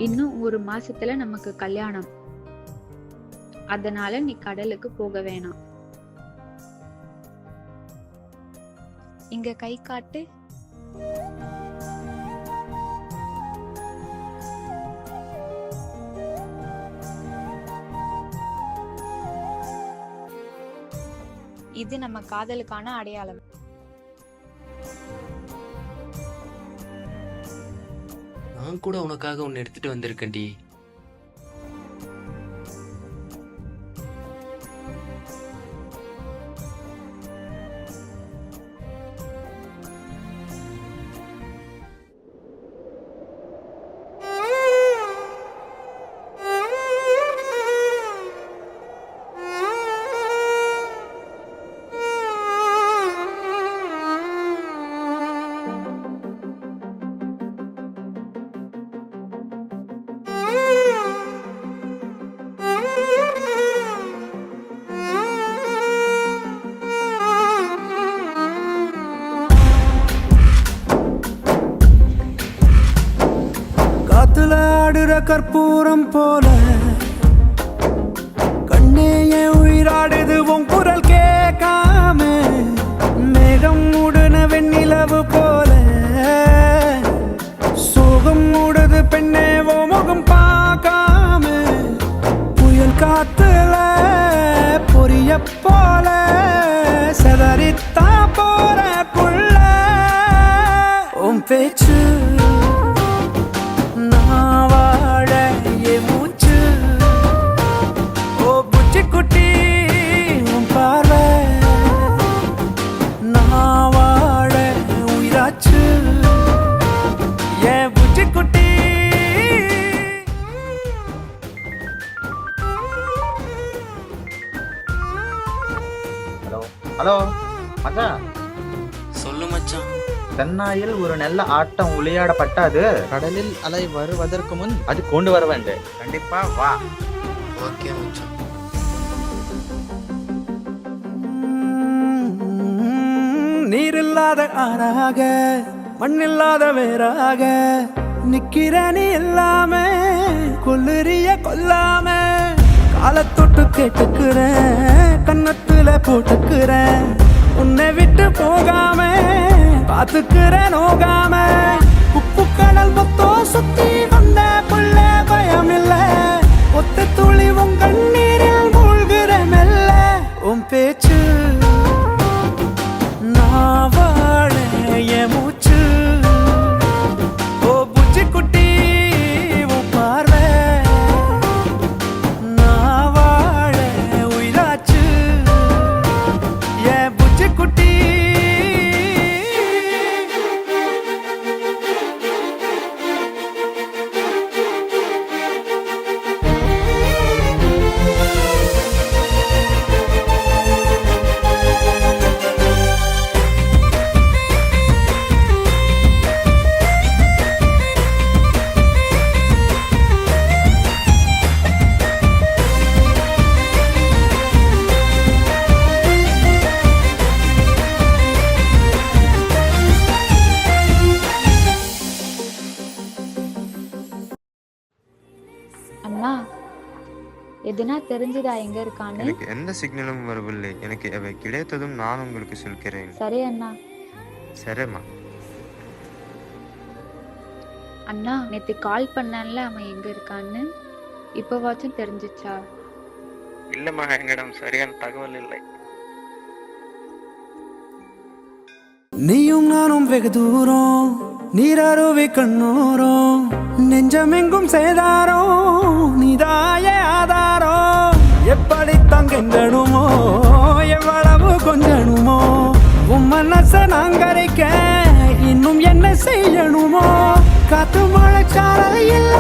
இன்னும் 1 மாசத்துல நமக்கு கல்யாணம். அதனால நீ கடலுக்கு போக வேணாம். இங்க கை காட்டு. இது நம்ம காதலுக்கான அடையாளம். நான் கூட உனக்காக ஒன்னு எடுத்துட்டு வந்திருக்கேன்டி. கற்பூரம் போல கண்ணே என் உயிராடுது உன் குரல் கேட்காம, மேகம் மூடுன வெண்ணிலவு போல சோகம் மூடுது பெண்ணே ஓ முகம் பார்க்காம, புயல் காத்துல பொரிய போல செதறித்தா போற புள்ள உன் பேச்சு ஹலோ மச்சான். சொல்லு மச்சான். தென்னாயில் ஒரு நல்ல ஆட்டம் விளையாடப்பட்டாது. கடலில் அலை வருவதற்கு முன் அது கொண்டு வர வேண்டும். கண்டிப்பா வா. ஓகே மச்சான். நீரில்லாத ஆறாக மண்ணில்லாத வேறாக நிக்கிற நீ எல்லாமே கொல்லுறிய கொல்லாம, காலத்தொட்டு கேட்டுக்கிறேன் கண்ணத்துல போட்டுக்கிறேன், உன்னை விட்டு போகாம பாத்துக்கிறேன் நோகாம, உப்பு கடல் மொத்தம் சுத்தி வந்த புள்ள பயம் இல்ல, ஒத்த துளி உன் கண்ணீரில் மூழ்கிற மெல்ல உன் பேச்சு நான் வாழ என் மூச்சு ஓ புச்சி குட்டி உன் பார்வை நான் வாழ உயிராச்சு என் புச்சி குட்டி. அண்ணா, எதுனா தெரிஞ்சுதா எங்க இருக்கான்னு? எனக்கு எந்த சிக்னலும் வரவில்லை. எனக்கு அவை கிடைத்ததும் நான் உங்களுக்கு சொல்கிறேன். சரி அண்ணா. சரிம்மா. அண்ணா, நேத்து கால் பண்ணல அவன் எங்க இருக்கான்னு, இப்பவாச்சும் தெரிஞ்சிச்சா? இல்லம்மா, எங்களிடம் சரியான தகவல் இல்லை. நீயும் நானும் வெகு தூரம், நீராரோவே கண்ணோரம், நெஞ்சமெங்கும் சேதாரோ நீதாய ஆதாரோ, எப்படி தங்கெண்டனுமோ எவ்வளவு கொஞ்சனுமோ, உன் மனச நாங்கரைக்க இன்னும் என்ன செய்யணுமோ, காத்து மழை சாரல் இல்ல